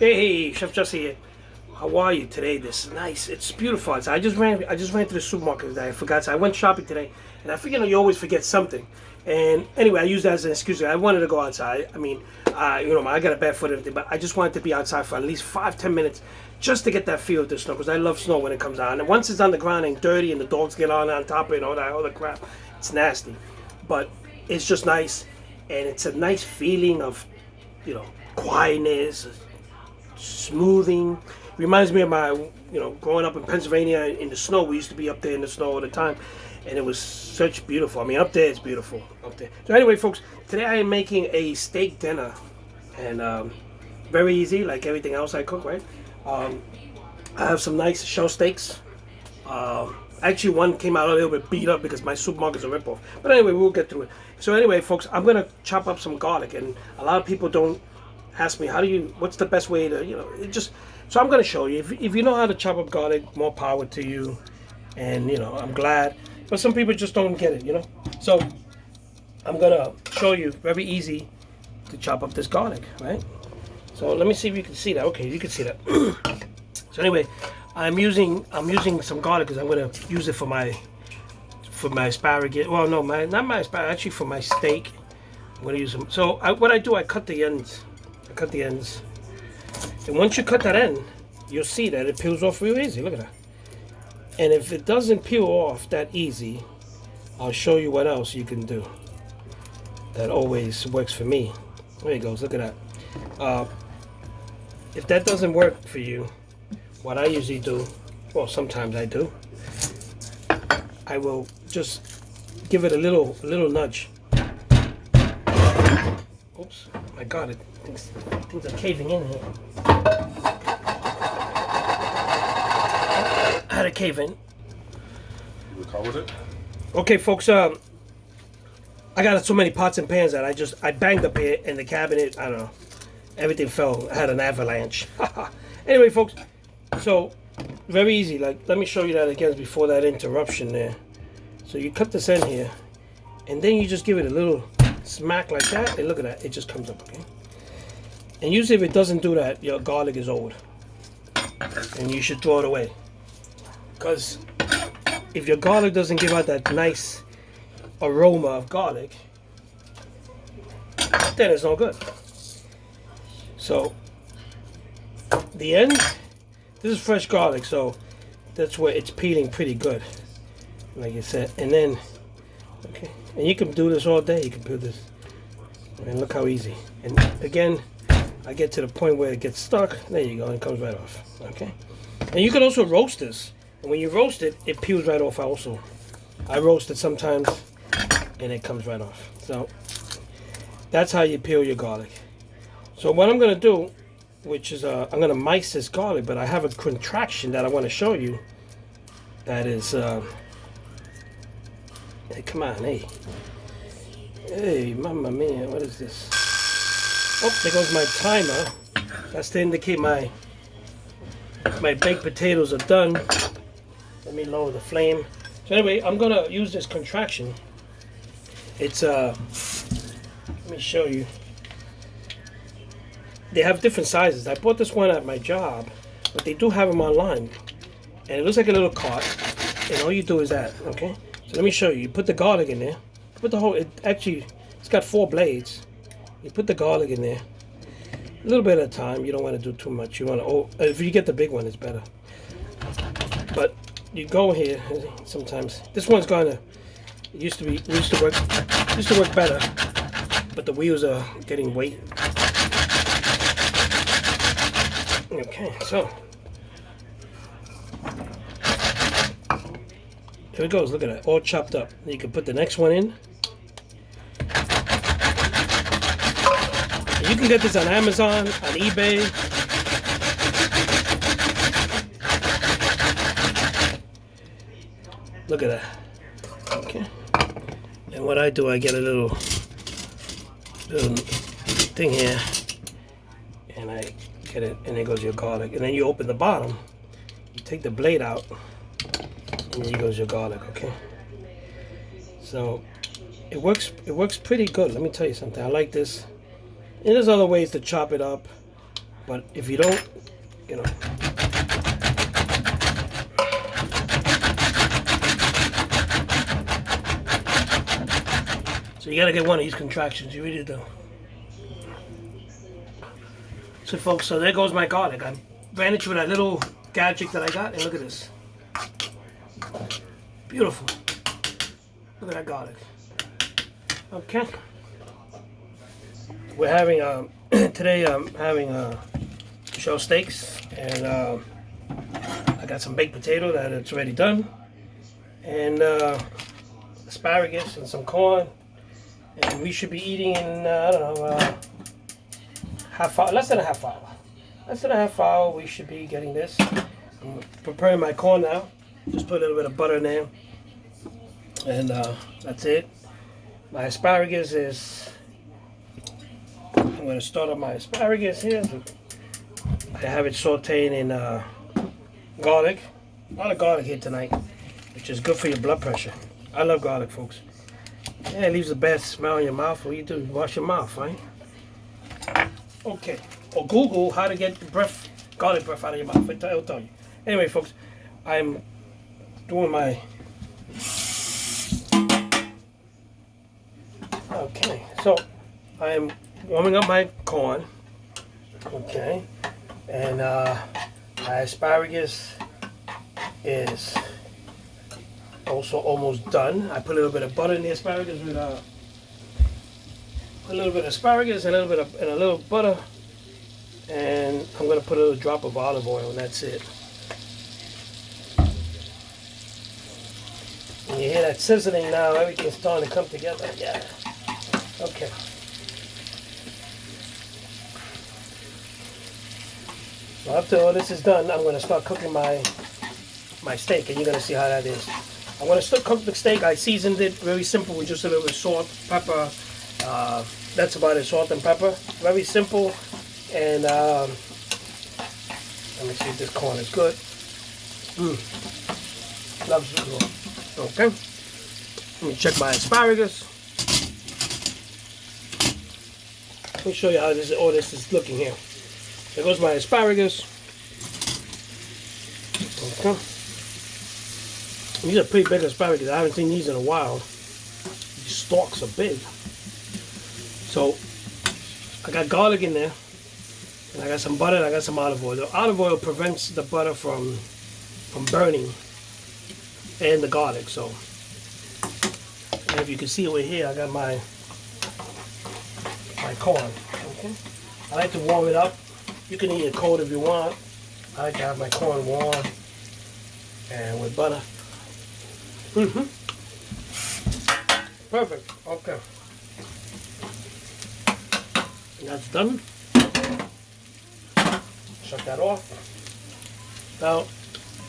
Hey, Chef Jesse here. How are you today? This is nice. It's beautiful outside. I just ran to the supermarket today. I forgot. So I went shopping today, and I figured you always forget something. And anyway, I used that as an excuse. I wanted to go outside. I mean, I got a bad foot and everything, but I just wanted to be outside for at least 5-10 minutes just to get that feel of the snow, because I love snow when it comes out. And once it's on the ground and dirty, and the dogs get on top of it and all that other crap, it's nasty. But it's just nice, and it's a nice feeling of, quietness, smoothing. Reminds me of my, growing up in Pennsylvania in the snow. We used to be up there in the snow all the time, and it was such beautiful. I mean, up there it's beautiful up there. So anyway, folks, today I am making a steak dinner, and very easy, like everything else I cook, right? I have some nice shell steaks. Actually, one came out a little bit beat up because my supermarket's a ripoff. But anyway, we'll get through it. So anyway, folks, I'm gonna chop up some garlic, and a lot of people don't ask me what's the best way to, so I'm going to show you. If you know how to chop up garlic, more power to you. And, I'm glad. But some people just don't get it, So I'm going to show you very easy to chop up this garlic, right? So let me see if you can see that. Okay, you can see that. So anyway, I'm using some garlic because I'm going to use it for my asparagus. Well, no, not my asparagus, actually for my steak. I'm going to use them. So what I do, I cut the ends. And once you cut that end, you'll see that it peels off real easy. Look at that. And if it doesn't peel off that easy, I'll show you what else you can do. That always works for me. There it goes. Look at that. If that doesn't work for you, what I usually do, well, sometimes I do, I will just give it a little nudge. Oops, my God, things are caving in here. I had a cave in. You recovered it? Okay, folks, I got so many pots and pans that I banged up here in the cabinet. I don't know. Everything fell. I had an avalanche. Anyway, folks, so very easy. Let me show you that again before that interruption there. So you cut this end here, and then you just give it a little smack like that, and look at that, it just comes up, okay? And usually if it doesn't do that, your garlic is old, and you should throw it away. Because if your garlic doesn't give out that nice aroma of garlic, then it's no good. So the end, this is fresh garlic, so that's where it's peeling pretty good, like I said. And then, okay, and you can do this all day. You can do this, and look how easy. And again, I get to the point where it gets stuck. There you go, and it comes right off. Okay, and you can also roast this. And when you roast it, it peels right off. Also, I roast it sometimes, and it comes right off. So that's how you peel your garlic. So what I'm gonna do, which is I'm gonna mice this garlic, but I have a contraction that I want to show you. That is. Hey, come on, hey. Hey, mamma mia, what is this? Oh, there goes my timer. That's to indicate my baked potatoes are done. Let me lower the flame. So anyway, I'm gonna use this contraction. It's let me show you. They have different sizes. I bought this one at my job, but they do have them online. And it looks like a little cart. And all you do is that, okay? So let me show you. You put the garlic in there. Put the whole. It's got 4 blades. You put the garlic in there. A little bit at a time. You don't want to do too much. You want to. If you get the big one, it's better. But you go here. Sometimes this one's gonna. It used to work better. But the wheels are getting weight. Okay, so. Here it goes, look at that, all chopped up. You can put the next one in. And you can get this on Amazon, on eBay. Look at that. Okay. And what I do, I get a little thing here. And I get it, and there goes your garlic. And then you open the bottom. You take the blade out. And here goes your garlic, okay? So it works pretty good. Let me tell you something. I like this. And there's other ways to chop it up. But if you don't, you know. So you gotta get one of these contractions, you really do. So folks, so there goes my garlic. I ran it with that little gadget that I got, and look at this. Beautiful. Look at that garlic. Okay. We're having, today I'm having shell steaks, and I got some baked potato that it's already done, and asparagus and some corn, and we should be eating in, I don't know, less than a half hour. Less than a half hour we should be getting this. I'm preparing my corn now. Just put a little bit of butter in there, and that's it. My asparagus is, I'm going to start on my asparagus here. I have it sauteing in garlic. A lot of garlic here tonight, which is good for your blood pressure. I love garlic, folks. Yeah, it leaves a bad smell in your mouth. What do you do? Wash your mouth, right? Okay. Or Google how to get the breath, garlic breath out of your mouth. It'll tell you. Anyway, folks, I'm doing my... Okay, so I'm warming up my corn. Okay. And my asparagus is also almost done. I put a little bit of butter in the asparagus with a little bit of asparagus and a little butter, and I'm gonna put a little drop of olive oil, and that's it. And you hear that sizzling now? Everything's starting to come together. Yeah. Okay. So after all this is done, I'm gonna start cooking my steak, and you're gonna see how that is. I'm going to still cook the steak. I seasoned it very simple with just a little bit of salt, pepper. That's about it, salt and pepper. Very simple. And let me see if this corn is good. Loves the corn. Okay. Let me check my asparagus. Let me show you how all this is looking here. There goes my asparagus. Okay. These are pretty big asparagus. I haven't seen these in a while. These stalks are big. So, I got garlic in there. And I got some butter and I got some olive oil. The olive oil prevents the butter from burning. And the garlic. So, and if you can see over here, I got my corn. Okay. I like to warm it up. You can eat it cold if you want. I like to have my corn warm and with butter. Perfect. Okay. And that's done. Shut that off. Now,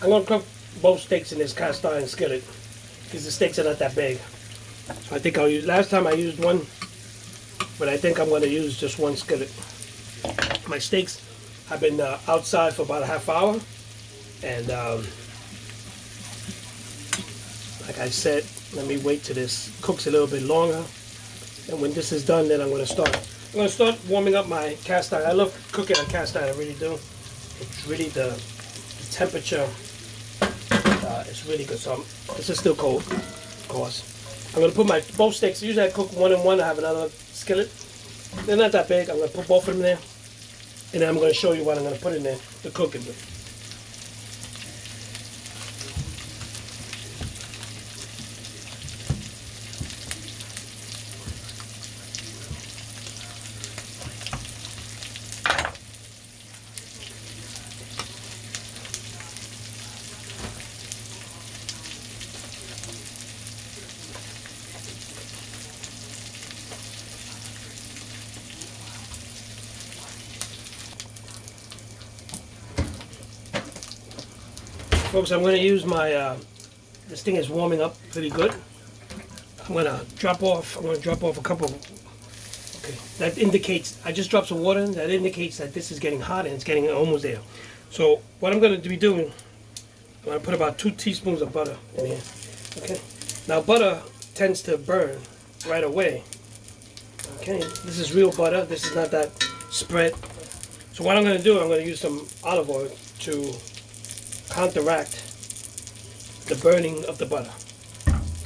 I'm going to cook both steaks in this cast iron skillet because the steaks are not that big. So I think I'll use, last time I used one, but I think I'm going to use just one skillet. My steaks have been outside for about a half hour, and like I said, let me wait till this cooks a little bit longer. And when this is done, then I'm going to start warming up my cast iron. I love cooking on cast iron, I really do. It's really the temperature is really good. So this is still cold, of course. I'm going to put my both steaks. Usually I cook one and one. I have another skillet. They're not that big. I'm going to put both of them there. And then I'm going to show you what I'm going to put in there to cook it with. Folks, I'm going to use my, this thing is warming up pretty good. I'm going to drop off a couple, okay, that indicates, I just dropped some water in, that indicates that this is getting hot and it's getting almost there. So what I'm going to be doing, I'm going to put about 2 teaspoons of butter in here, okay. Now butter tends to burn right away, okay. This is real butter, this is not that spread So what I'm going to do, I'm going to use some olive oil to counteract the burning of the butter.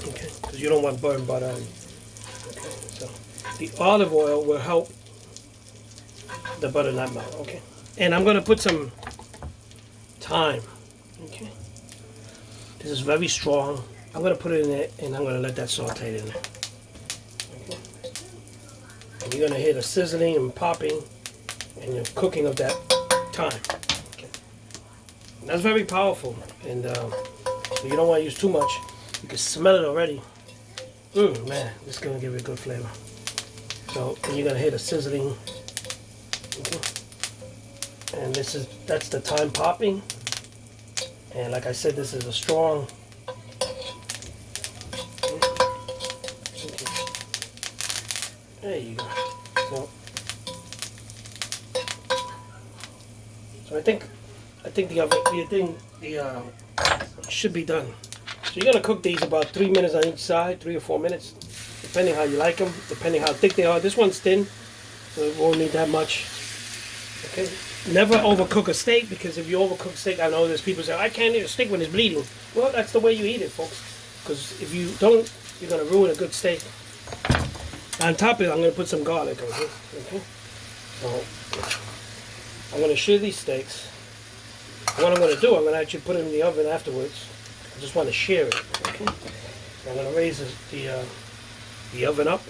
Okay, because you don't want burned butter. Okay, so the olive oil will help the butter not melt. Okay, and I'm going to put some thyme. Okay, this is very strong. I'm going to put it in there, and I'm going to let that saute in there. Okay, and you're going to hear the sizzling and popping and the cooking of that thyme. Okay, and that's very powerful, and you don't want to use too much. You can smell it already. Man, this is going to give it a good flavor. So you're going to hear the sizzling. Okay. And that's the thyme popping. And like I said, this is a strong. Okay. There you go. So I think the should be done. So you're gonna cook these about 3 minutes on each side, 3 or 4 minutes, depending how you like them, depending how thick they are. This one's thin, so it won't need that much. Okay. Never overcook a steak, because if you overcook a steak, I know there's people say, I can't eat a steak when it's bleeding. Well, that's the way you eat it, folks. Because if you don't, you're gonna ruin a good steak. On top of it, I'm gonna put some garlic on here. Okay. So I'm gonna share these steaks. What I'm gonna do, I'm gonna actually put it in the oven afterwards. I just want to share it. Okay. So I'm gonna raise the oven up.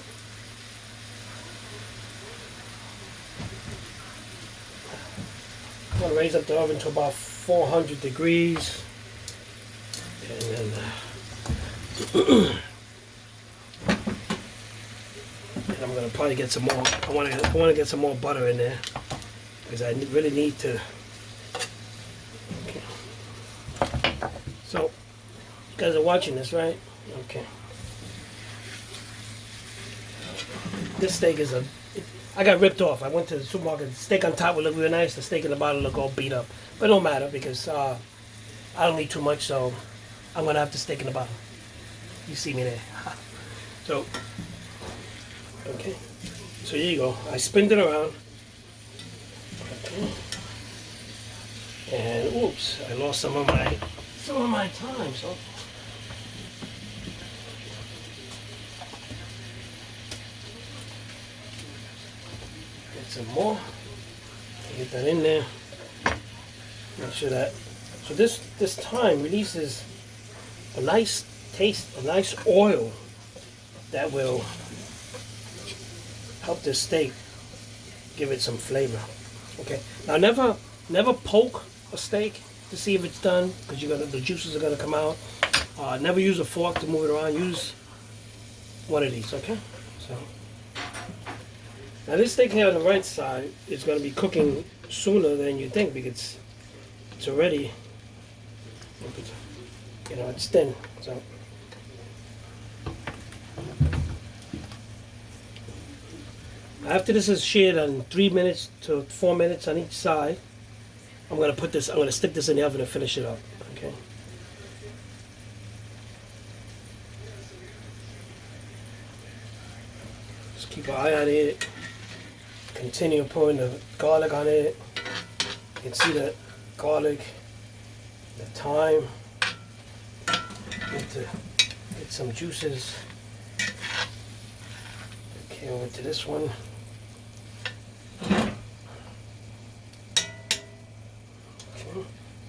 I'm going to raise up the oven to about 400 degrees, and then and I'm going to probably get some more. I want to get some more butter in there, because I really need to. Okay. So you guys are watching this, right? Okay. This steak is I got ripped off. I went to the supermarket. The steak on top would look real nice. The steak in the bottom look all beat up. But it don't matter, because I don't eat too much, so I'm going to have the steak in the bottom. You see me there. So, okay. So here you go. I spinned it around. Okay. And oops, I lost some of my time. So. Some more. Get that in there. Make sure that. So this thyme releases a nice taste, a nice oil that will help this steak give it some flavor. Okay. Now never poke a steak to see if it's done, because the juices are gonna come out. Never use a fork to move it around. Use one of these. Okay. So. Now this steak here on the right side is going to be cooking sooner than you think, because it's already, it's thin. So after this is shared on 3 minutes to 4 minutes on each side, I'm going to stick this in the oven and finish it up. Okay. Just keep an eye on it. Continue pouring the garlic on it. You can see the garlic, the thyme. Need to get some juices. Okay, over to this one. Okay.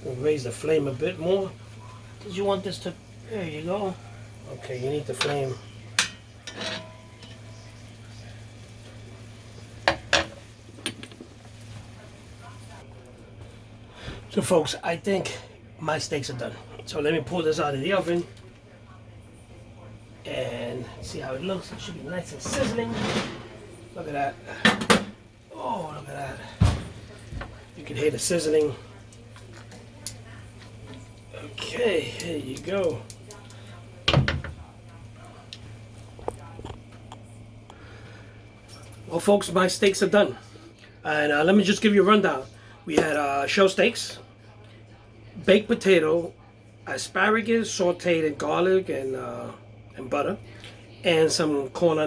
We'll raise the flame a bit more, because you want this to. There you go. Okay, you need the flame. So folks, I think my steaks are done. So let me pull this out of the oven and see how it looks. It should be nice and sizzling. Look at that. Oh, look at that. You can hear the sizzling. Okay, here you go. Well folks, my steaks are done. And let me just give you a rundown. We had shell steaks, baked potato, asparagus sauteed in garlic and butter, and some corn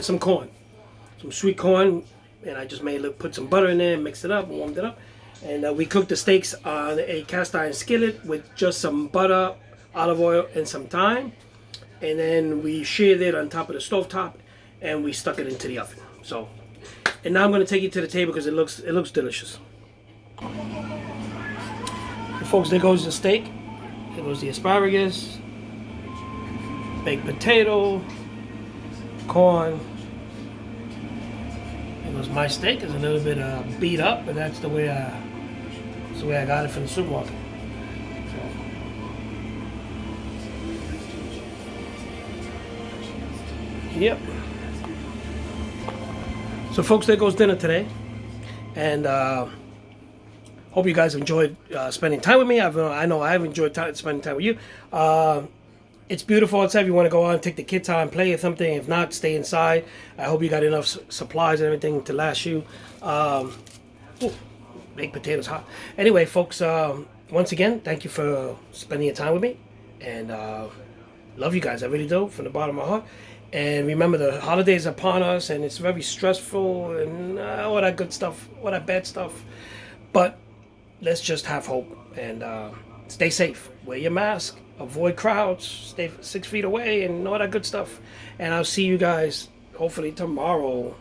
some sweet corn and I just put some butter in there, mixed it up, warmed it up, and we cooked the steaks on a cast iron skillet with just some butter, olive oil, and some thyme, and then we seared it on top of the stove top, and we stuck it into the oven. So, and now I'm going to take it to the table because it looks delicious. And folks, there goes the steak. There goes the asparagus, baked potato, corn. It was my steak. It's a little bit beat up, but that's the way I got it from the supermarket. So, yep. So, folks, there goes dinner today, and hope you guys enjoyed spending time with me. I know I've enjoyed spending time with you. It's beautiful outside. If you want to go out and take the kids out and play or something, if not, stay inside. I hope you got enough supplies and everything to last you. Baked potatoes hot. Anyway, folks, once again, thank you for spending your time with me. And love you guys. I really do, from the bottom of my heart. And remember, the holidays are upon us, and it's very stressful and all that good stuff, all that bad stuff. But let's just have hope and stay safe. Wear your mask. Avoid crowds, stay 6 feet away, and all that good stuff. And I'll see you guys hopefully tomorrow.